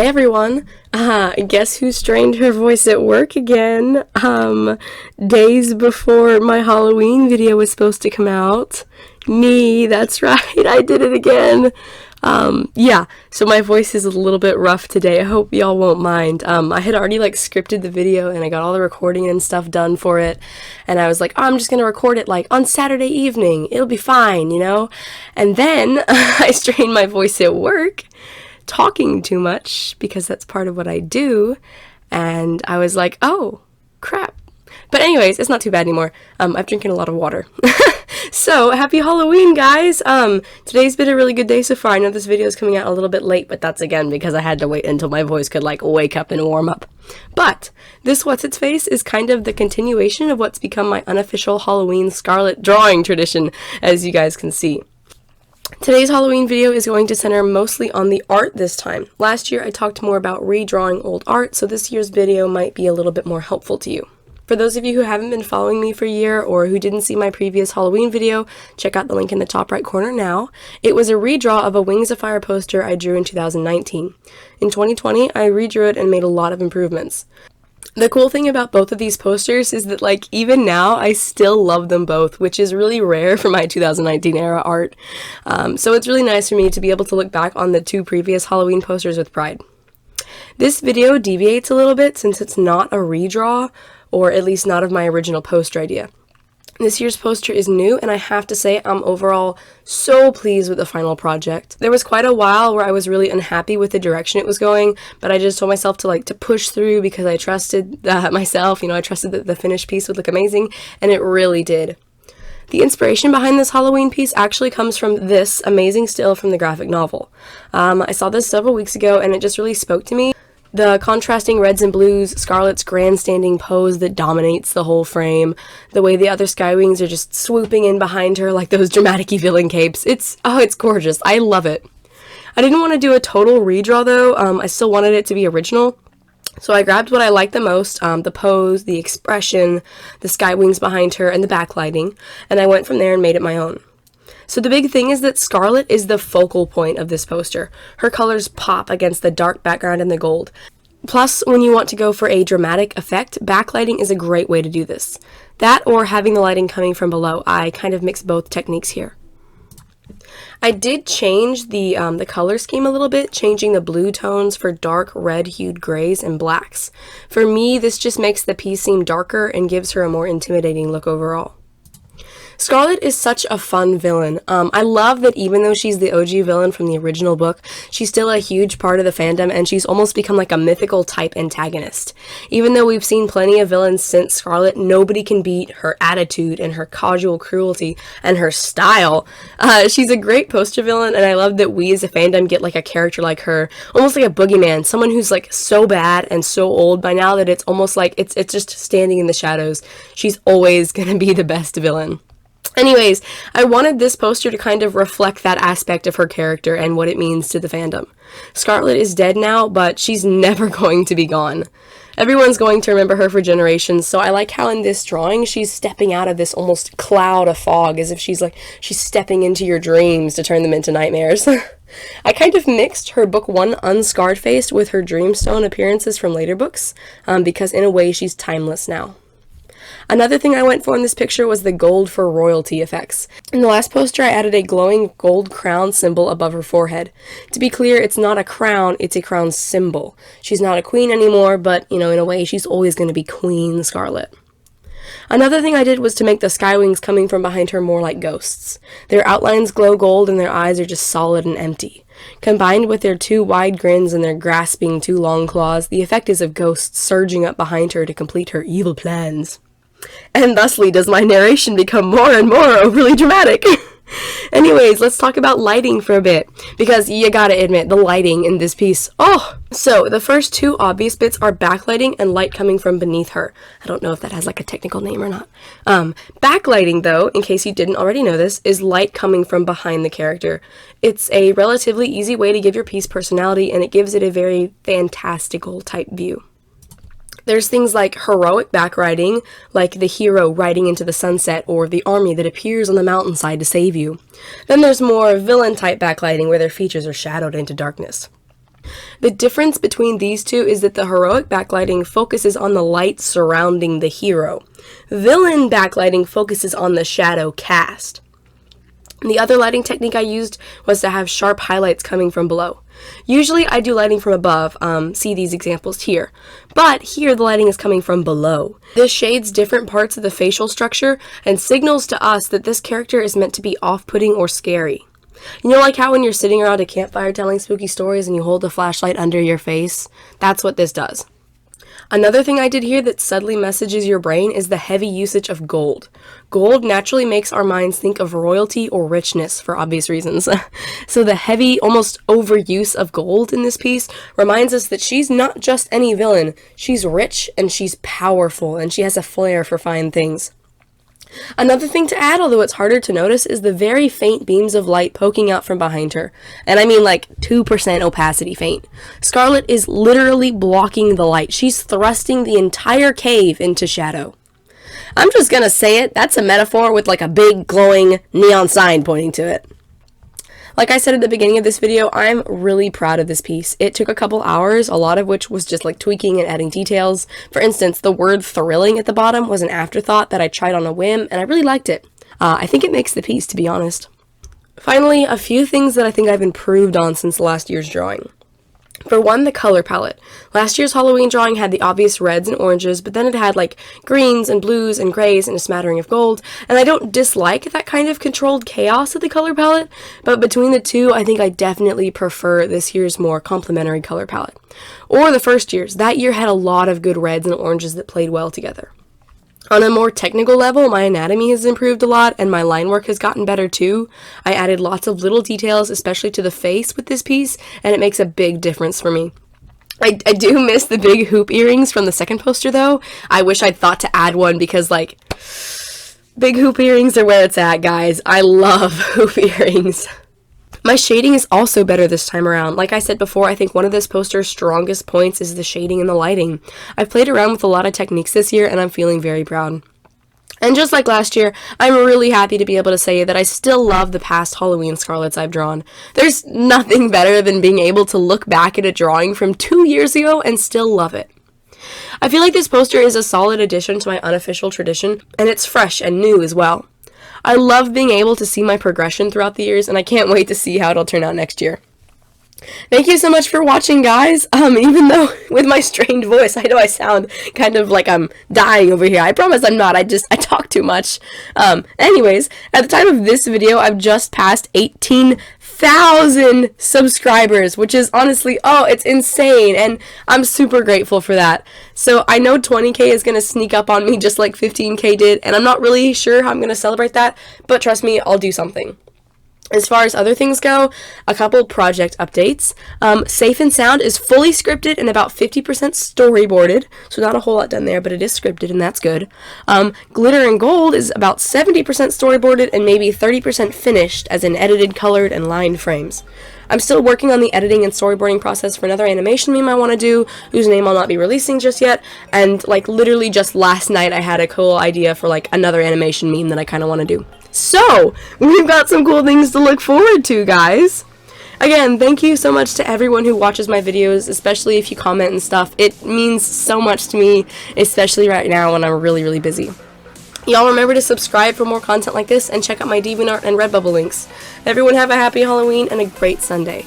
Hey everyone, guess who strained her voice at work again? Days before my Halloween video was supposed to come out. Me, that's right, I did it again. Yeah, so my voice is a little bit rough today. I hope y'all won't mind. I had already scripted the video and I got all the recording and stuff done for it. And I was like, oh, I'm just gonna record it on Saturday evening. It'll be fine, And then I strained my voice at work, talking too much because that's part of what I do. And I was like, oh, crap. But anyways, it's not too bad anymore. I've drinking a lot of water. So, happy Halloween, guys! Today's been a really good day so far. I know this video is coming out a little bit late, but that's again because I had to wait until my voice could wake up and warm up. But this What's Its Face is kind of the continuation of what's become my unofficial Halloween Scarlet drawing tradition, as you guys can see. Today's Halloween video is going to center mostly on the art this time. Last year I talked more about redrawing old art, so this year's video might be a little bit more helpful to you. For those of you who haven't been following me for a year or who didn't see my previous Halloween video, check out the link in the top right corner now. It was a redraw of a Wings of Fire poster I drew in 2019. In 2020, I redrew it and made a lot of improvements. The cool thing about both of these posters is that even now I still love them both, which is really rare for my 2019 era art. So it's really nice for me to be able to look back on the two previous Halloween posters with pride. This video deviates a little bit since it's not a redraw, or at least not of my original poster idea. This year's poster is new, and I have to say I'm overall so pleased with the final project. There was quite a while where I was really unhappy with the direction it was going, but I just told myself to push through because I trusted myself. I trusted that the finished piece would look amazing, and it really did. The inspiration behind this Halloween piece actually comes from this amazing still from the graphic novel. I saw this several weeks ago, and it just really spoke to me. The contrasting reds and blues, Scarlet's grandstanding pose that dominates the whole frame, the way the other Skywings are just swooping in behind her like those dramatic villain capes. It's gorgeous. I love it. I didn't want to do a total redraw though. I still wanted it to be original. So I grabbed what I liked the most, the pose, the expression, the Skywings behind her, and the backlighting, and I went from there and made it my own. So the big thing is that Scarlet is the focal point of this poster. Her colors pop against the dark background and the gold. Plus, when you want to go for a dramatic effect, backlighting is a great way to do this. That or having the lighting coming from below. I kind of mix both techniques here. I did change the color scheme a little bit, changing the blue tones for dark red-hued grays and blacks. For me, this just makes the piece seem darker and gives her a more intimidating look overall. Scarlet is such a fun villain. I love that even though she's the OG villain from the original book, she's still a huge part of the fandom, and she's almost become a mythical type antagonist. Even though we've seen plenty of villains since Scarlet, nobody can beat her attitude and her casual cruelty and her style. She's a great poster villain, and I love that we as a fandom get a character like her, almost like a boogeyman, someone who's so bad and so old by now that it's almost it's just standing in the shadows. She's always gonna be the best villain. Anyways, I wanted this poster to kind of reflect that aspect of her character and what it means to the fandom. Scarlet is dead now, but she's never going to be gone. Everyone's going to remember her for generations, so I like how in this drawing she's stepping out of this almost cloud of fog, as if she's stepping into your dreams to turn them into nightmares. I kind of mixed her book 1 unscarred face with her Dreamstone appearances from later books, because in a way she's timeless now. Another thing I went for in this picture was the gold for royalty effects. In the last poster, I added a glowing gold crown symbol above her forehead. To be clear, it's not a crown, it's a crown symbol. She's not a queen anymore, but, in a way, she's always going to be Queen Scarlet. Another thing I did was to make the Skywings coming from behind her more like ghosts. Their outlines glow gold and their eyes are just solid and empty. Combined with their two wide grins and their grasping two long claws, the effect is of ghosts surging up behind her to complete her evil plans. And thusly does my narration become more and more overly dramatic. Anyways, let's talk about lighting for a bit, because you gotta admit, the lighting in this piece, So, the first two obvious bits are backlighting and light coming from beneath her. I don't know if that has a technical name or not. Backlighting, though, in case you didn't already know this, is light coming from behind the character. It's a relatively easy way to give your piece personality, and it gives it a very fantastical type view. There's things like heroic backlighting, like the hero riding into the sunset, or the army that appears on the mountainside to save you. Then there's more villain-type backlighting, where their features are shadowed into darkness. The difference between these two is that the heroic backlighting focuses on the light surrounding the hero. Villain backlighting focuses on the shadow cast. The other lighting technique I used was to have sharp highlights coming from below. Usually I do lighting from above, see these examples here, but here the lighting is coming from below. This shades different parts of the facial structure and signals to us that this character is meant to be off-putting or scary. You know, like how when you're sitting around a campfire telling spooky stories and you hold the flashlight under your face? That's what this does. Another thing I did here that subtly messages your brain is the heavy usage of gold. Gold naturally makes our minds think of royalty or richness for obvious reasons. So the heavy, almost overuse of gold in this piece reminds us that she's not just any villain. She's rich and she's powerful and she has a flair for fine things. Another thing to add, although it's harder to notice, is the very faint beams of light poking out from behind her. And I mean like 2% opacity faint. Scarlet is literally blocking the light. She's thrusting the entire cave into shadow. I'm just gonna say it, that's a metaphor with like a big glowing neon sign pointing to it. Like I said at the beginning of this video, I'm really proud of this piece. It took a couple hours, a lot of which was just like tweaking and adding details. For instance, the word thrilling at the bottom was an afterthought that I tried on a whim, and I really liked it. I think it makes the piece, to be honest. Finally, a few things that I think I've improved on since last year's drawing. For one, the color palette. Last year's Halloween drawing had the obvious reds and oranges, but then it had like greens and blues and grays and a smattering of gold, and I don't dislike that kind of controlled chaos of the color palette, but between the two, I think I definitely prefer this year's more complementary color palette. Or the first year's. That year had a lot of good reds and oranges that played well together. On a more technical level, my anatomy has improved a lot and my line work has gotten better too. I added lots of little details, especially to the face with this piece, and it makes a big difference for me. I do miss the big hoop earrings from the second poster though. I wish I'd thought to add one because like, big hoop earrings are where it's at, guys. I love hoop earrings. My shading is also better this time around. Like I said before, I think one of this poster's strongest points is the shading and the lighting. I've played around with a lot of techniques this year and I'm feeling very proud. And just like last year, I'm really happy to be able to say that I still love the past Halloween Scarlets I've drawn. There's nothing better than being able to look back at a drawing from 2 years ago and still love it. I feel like this poster is a solid addition to my unofficial tradition, and it's fresh and new as well. I love being able to see my progression throughout the years, and I can't wait to see how it'll turn out next year. Thank you so much for watching, guys. Even though with my strained voice, I know I sound kind of like I'm dying over here. I promise I'm not. I talk too much. Anyways, at the time of this video, I've just passed 18,000 subscribers, which is honestly, it's insane, and I'm super grateful for that. So I know 20K is going to sneak up on me just like 15K did, and I'm not really sure how I'm going to celebrate that, but trust me, I'll do something. As far as other things go, a couple project updates. Safe and Sound is fully scripted and about 50% storyboarded, so not a whole lot done there, but it is scripted and that's good. Glitter and Gold is about 70% storyboarded and maybe 30% finished, as in edited, colored, and lined frames. I'm still working on the editing and storyboarding process for another animation meme I want to do, whose name I'll not be releasing just yet, and like literally just last night I had a cool idea for like another animation meme that I kind of want to do. So, we've got some cool things to look forward to, guys. Again, thank you so much to everyone who watches my videos, especially if you comment and stuff. It means so much to me, especially right now when I'm really, really busy. Y'all remember to subscribe for more content like this and check out my DeviantArt and Redbubble links. Everyone have a happy Halloween and a great Sunday.